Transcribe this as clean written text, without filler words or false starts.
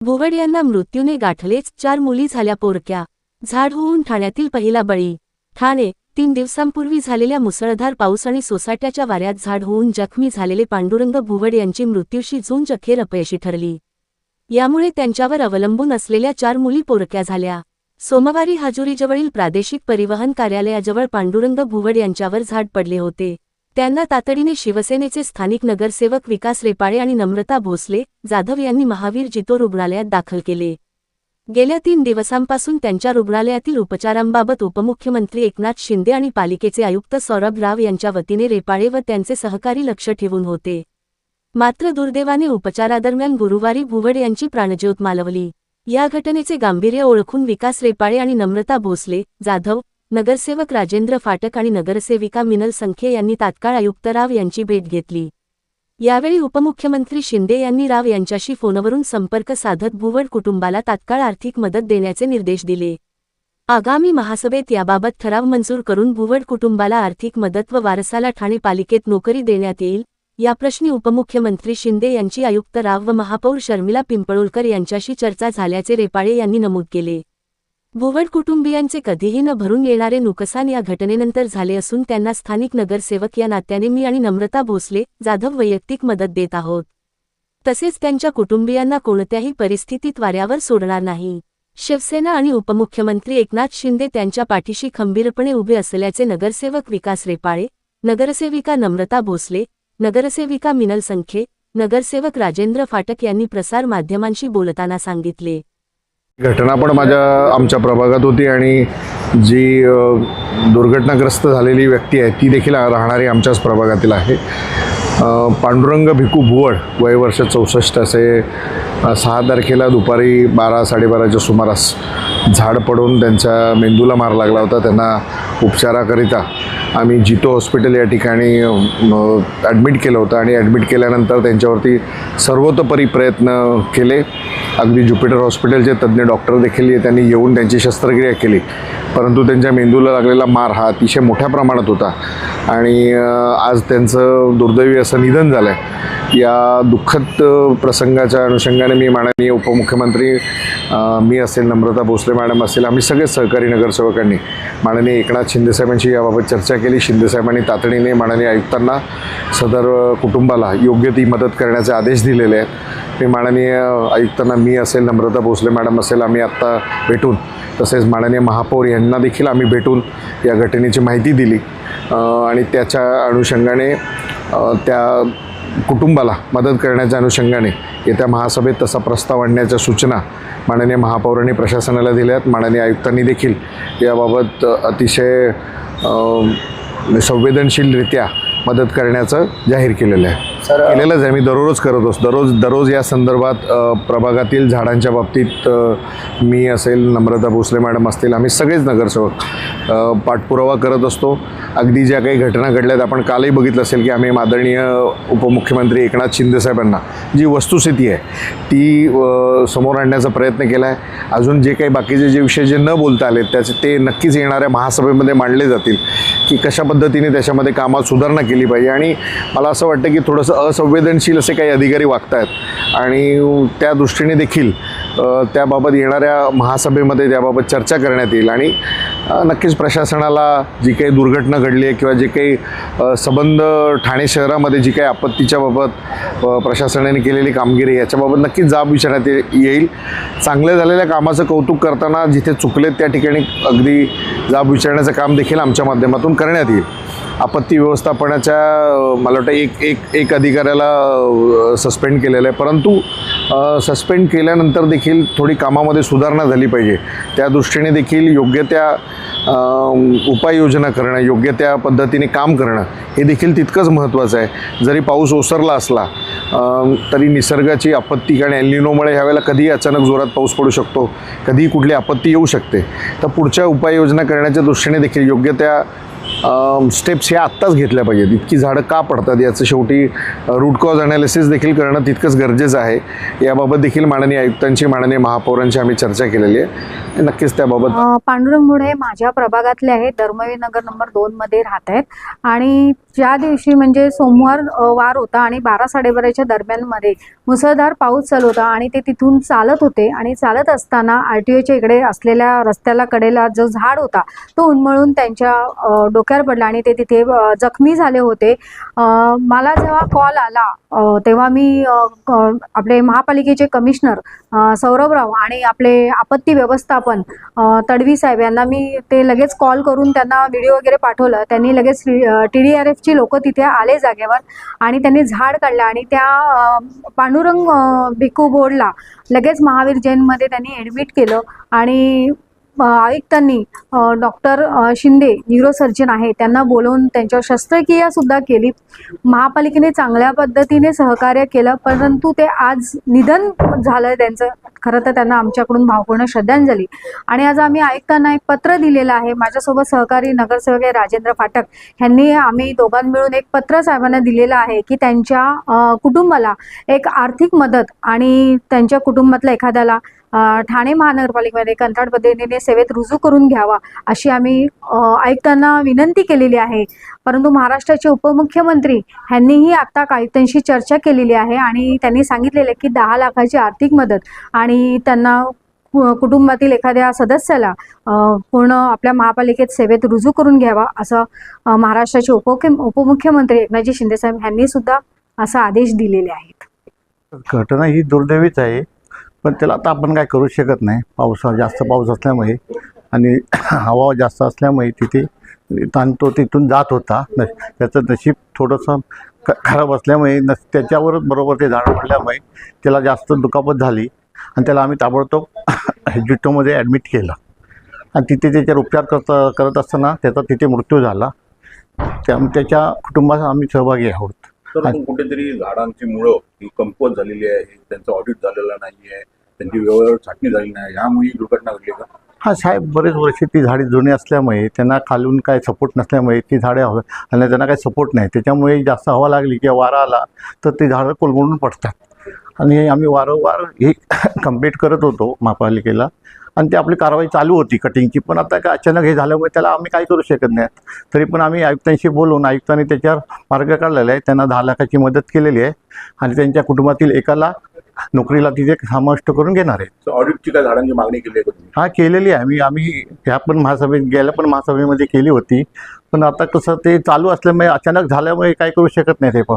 भुवड यांना मृत्यूने गाठलेच, 4 मुली झाल्या पोरक्या. झाड होऊन ठाण्यातील पहिला बळी. ठाणे. 3 दिवसांपूर्वी झालेल्या मुसळधार पाऊस आणि सोसाट्याच्या वाऱ्यात झाड होऊन जखमी झालेले पांडुरंग भुवड यांची मृत्यूशी झुंज अखेर अपयशी ठरली. यामुळे त्यांच्यावर अवलंबून असलेल्या 4 मुली पोरक्या झाल्या. सोमवारी हाजुरीजवळील प्रादेशिक परिवहन कार्यालयाजवळ पांडुरंग भुवड यांच्यावर झाड पडले होते. त्यांना तातडीने शिवसेनेचे स्थानिक नगरसेवक विकास रेपाळे आणि नम्रता भोसले जाधव यांनी महावीर जितो रुग्णालयात दाखल केले. गेल्या 3 दिवसांपासून त्यांच्या रुग्णालयातील उपचारांबाबत उपमुख्यमंत्री एकनाथ शिंदे आणि पालिकेचे आयुक्त सौरभ राव यांच्या वतीने रेपाळे व त्यांचे सहकारी लक्ष ठेवून होते. मात्र दुर्दैवाने उपचारादरम्यान गुरुवारी भुवड यांची प्राणज्योत मालवली. या घटनेचे गांभीर्य ओळखून विकास रेपाळे आणि नम्रता भोसले जाधव, नगरसेवक राजेंद्र फाटक आणि नगरसेविका मिनल संखे यांनी तात्काळ आयुक्त राव यांची भेट घेतली. यावेळी उपमुख्यमंत्री शिंदे यांनी राव यांच्याशी फोनवरून संपर्क साधत भुवड कुटुंबाला तात्काळ आर्थिक मदत देण्याचे निर्देश दिले. आगामी महासभेत याबाबत ठराव मंजूर करून भुवड कुटुंबाला आर्थिक मदत व वारसाला ठाणे पालिकेत नोकरी देण्यात येईल, याप्रश्नी उपमुख्यमंत्री शिंदे यांची आयुक्त राव व महापौर शर्मिला पिंपळुलकर यांच्याशी चर्चा झाल्याचे रेपाळे यांनी नमूद केले. भुवड कुटुंबियांचे कधीही न भरून येणारे नुकसान या घटनेनंतर झाले असून त्यांना स्थानिक नगरसेवक या नात्याने मी आणि नम्रता भोसले जाधव वैयक्तिक मदत देत आहोत. तसेच त्यांच्या कुटुंबियांना कोणत्याही परिस्थितीत वाऱ्यावर सोडणार नाही. शिवसेना आणि उपमुख्यमंत्री एकनाथ शिंदे त्यांच्या पाठीशी खंबीरपणे उभे असल्याचे नगरसेवक विकास रेपाळे, नगरसेविका नम्रता भोसले, नगरसेविका मिनल संखे, नगरसेवक राजेंद्र फाटक यांनी प्रसार माध्यमांशी बोलताना सांगितले. घटना पण आमच्या प्रभागात होती आणि जी दुर्घटनाग्रस्त झालेली व्यक्ती आहे ती देखील राहणारी आमच्याच प्रभागातील आहे. पांडुरंग भिकू भुवड, वय वर्ष 64 असे. 6 तारखेला दुपारी 12-12:30च्या सुमारास झाड पडून त्यांच्या मेंदूला मार लागला होता. त्यांना उपचाराकरिता आम्ही जितो हॉस्पिटल या ठिकाणी ॲडमिट केलं होतं आणि ॲडमिट केल्यानंतर त्यांच्यावरती सर्वतोपरी प्रयत्न केले. अगदी ज्युपिटर हॉस्पिटलचे तज्ज्ञ डॉक्टर देखील त्यांनी येऊन त्यांची शस्त्रक्रिया केली, परंतु त्यांच्या मेंदूला लागलेला मार हा अतिशय मोठ्या प्रमाणात होता आणि आज त्यांचं दुर्दैवी असं निधन झालं आहे. या दुःखद प्रसंगाच्या अनुषंगाने मी माननीय उपमुख्यमंत्री मी असेल, नम्रता भोसले मॅडम असेल, आम्ही सगळेच सहकारी नगरसेवकांनी माननीय एकनाथ शिंदेसाहेबांशी याबाबत चर्चा केली. शिंदेसाहेबांनी तातडीने माननीय आयुक्तांना सदर कुटुंबाला योग्य ती मदत करण्याचे आदेश दिलेले आहेत. मी माननीय आयुक्तांना मी असेल, नम्रता भोसले मॅडम असेल, आम्ही आत्ता भेटून, तसेच माननीय महापौर यांना देखील आम्ही भेटून या घटनेची माहिती दिली आणि त्याच्या अनुषंगाने त्या कुटुंबाला मदत करण्याच्या अनुषंगाने येत्या महासभेत तसा प्रस्ताव आणण्याच्या सूचना माननीय महापौरांनी प्रशासनाला दिल्या आहेत. माननीय आयुक्तांनी देखील याबाबत अतिशय संवेदनशीलरित्या मदत करण्याचं जाहीर केलेलं आहे. केलेलंच आहे. मी दररोज करत असतो. दररोज या संदर्भात प्रभागातील झाडांच्या बाबतीत मी असेल, नम्रता भोसले मॅडम असतील, आम्ही सगळेच नगरसेवक पाठपुरावा करत असतो. अगदी ज्या काही घटना घडल्यात आपण कालही बघितलं असेल की आम्ही माननीय उपमुख्यमंत्री एकनाथ शिंदेसाहेबांना जी वस्तुस्थिती आहे ती समोर आणण्याचा प्रयत्न केला आहे. अजून जे काही बाकीचे जे विषय जे न बोलता आले ते नक्कीच येणाऱ्या महासभेमध्ये मांडले जातील की कशा पद्धतीने त्याच्यामध्ये कामात सुधारणा केली पाहिजे. आणि मला असं वाटतं की थोडंसं असंवेदनशील असे काही अधिकारी वागत आहेत आणि त्या दृष्टीने देखील त्याबाबत येणाऱ्या महासभेमध्ये त्याबाबत चर्चा करण्यात येईल आणि नक्कीच प्रशासनाला जी काही दुर्घटना घडली आहे किंवा जे काही संबंध ठाणे शहरामध्ये जी काही आपत्तीच्या बाबत प्रशासनाने केलेली कामगिरी याच्याबाबत नक्कीच जाब विचारण्यात येईल. चांगल्या झालेल्या कामाचं कौतुक करताना जिथे चुकलेत त्या ठिकाणी अगदी जाब विचारण्याचं काम देखील आमच्या माध्यमातून करण्यात येईल. आपत्ती व्यवस्थापनाच्या मला वाटतं एक अधिकाऱ्याला सस्पेंड केलेलं आहे, परंतु सस्पेंड केल्यानंतर देखील थोडी कामामध्ये सुधारणा झाली पाहिजे. त्या दृष्टीने देखील योग्य त्या उपाययोजना करणं, योग्य त्या पद्धतीने काम करणं हे देखील तितकंच महत्त्वाचं आहे. जरी पाऊस ओसरला असला तरी निसर्गाची आपत्ती आणि एल्निनोमुळे ह्यावेळेला कधीही अचानक जोरात पाऊस पडू शकतो, कधीही कुठली आपत्ती येऊ शकते. तर पुढच्या उपाययोजना करण्याच्या दृष्टीने देखील योग्य त्या स्टेप्स ह्या आत्ताच घेतल्या पाहिजेत. इतकी झाडं का पडतात याचं शेवटी रूट कॉज ॲनालिसिस देखील करणं तितकंच गरजेचं आहे. याबाबत देखील माननीय आयुक्तांची, माननीय महापौरांची आम्ही चर्चा केलेली आहे. नक्कीच त्याबाबत पांडुरंग मुंडे माझ्या प्रभागातले आहेत, धर्मवीर नगर नंबर 2 मध्ये राहत आहेत. आणि ज्या दिवशी म्हणजे सोमवार वार होता आणि 12-12:30च्या दरम्यानमध्ये मुसळधार पाऊस चालू होता आणि ते तिथून चालत होते आणि चालत असताना RTOच्या इकडे असलेल्या रस्त्याला कडेला जो झाड होता तो उन्मळून त्यांच्या डोक्यावर पडला आणि ते तिथे जखमी झाले होते. मला जेव्हा कॉल आला तेव्हा मी आपले महापालिकेचे कमिशनर सौरभराव आणि आपले आपत्ती व्यवस्थापन तडवी साहेब यांना मी ते लगेच कॉल करून त्यांना व्हिडिओ वगैरे पाठवलं. त्यांनी लगेच TDRFची लोक तिथे आले जागेवर आणि त्यांनी झाड काढलं आणि त्या पांडुरंग भिक्खू बोर्डला लगेच महावीर जैनमध्ये त्यांनी ॲडमिट केलं. आणि आयुक्तांनी डॉक्टर शिंदे न्यूरोसर्जन आहे त्यांना बोलवून त्यांच्यावर शस्त्रक्रिया सुद्धा केली. महापालिकेने चांगल्या पद्धतीने सहकार्य केलं, परंतु ते आज निधन झालं त्यांचं. खरं तर त्यांना आमच्याकडून भावपूर्ण श्रद्धांजली. आणि आज आम्ही आयुक्तांना एक पत्र दिलेलं आहे. माझ्यासोबत सहकारी नगरसेवक आहे राजेंद्र फाटक, ह्यांनी आम्ही दोघांनी मिळून एक पत्र साहेबांना दिलेलं आहे की त्यांच्या कुटुंबाला एक आर्थिक मदत आणि त्यांच्या कुटुंबातल्या एखाद्याला ठाणे महानगरपालिकेमध्ये कंत्राट पद्धतीने सेवेत रुजू करून घ्यावा अशी आम्ही आयुक्तांना विनंती केलेली आहे. परंतु महाराष्ट्राचे उपमुख्यमंत्री ह्यांनीही आत्ता आयुक्तांशी चर्चा केलेली आहे आणि त्यांनी सांगितलेले की 10 लाखाची आर्थिक मदत आणि त्यांना कुटुंबातील एखाद्या सदस्याला पूर्ण आपल्या महापालिकेत सेवेत रुजू करून घ्यावा असं महाराष्ट्राचे उपमुख्यमंत्री एकनाथजी शिंदेसाहेब यांनी सुद्धा असा आदेश दिलेले आहेत. घटना ही दुर्दैवीच आहे, पण त्याला आता आपण काय करू शकत नाही. जास्त पाऊस असल्यामुळे आणि हवा जास्त असल्यामुळे तिथे तो तिथून जात होता. त्याचं नशीब थोडंसं खराब असल्यामुळे त्याच्यावरच बरोबर ते झाड पडल्यामुळे त्याला जास्त दुखापत झाली आणि त्याला आम्ही ताबडतोब जिटोमध्ये ॲडमिट केलं आणि तिथे त्याच्यावर उपचार करत असताना त्याचा तिथे मृत्यू झाला. त्याच्या कुटुंबात आम्ही सहभागी आहोत. तर कुठेतरी झाडांची मुळं ही कमकुवत झालेली आहे, त्यांचं ऑडिट झालेलं नाही आहे, त्यांची वेळेवर छाटणी झाली नाही, यामुळे दुर्घटना घडली का? हा साहेब, बरेच वर्षी ती झाडे जुनी असल्यामुळे त्यांना खालून काय सपोर्ट नसल्यामुळे ती झाडे आणि त्यांना काही सपोर्ट नाही, त्याच्यामुळे जास्त हवा लागली किंवा वारा आला तर ती झाडं कोलमडून पडतात. आणि आम्ही वारंवार हे कंप्लीट करत होतो महापालिकेला आणि ती आपली कारवाई चालू होती कटिंगची. पण आता काय अचानक हे झाल्यामुळे त्याला आम्ही काही करू शकत नाही. तरी पण आम्ही आयुक्तांशी बोलून आयुक्तांनी त्याच्यावर मार्ग काढलेला आहे. त्यांना 10 लाखाची मदत केलेली आहे आणि त्यांच्या कुटुंबातील एकाला नोकरीला तिथे समाविष्ट करून घेणार आहे. ऑडिटची काय झाडांची मागणी केली आहे का? हा, केलेली आहे. आम्ही ह्या पण गेल्या पण महासभेमध्ये केली होती, पण आता कसं ते चालू असल्यामुळे अचानक झाल्यामुळे काही करू शकत नाही ते पण.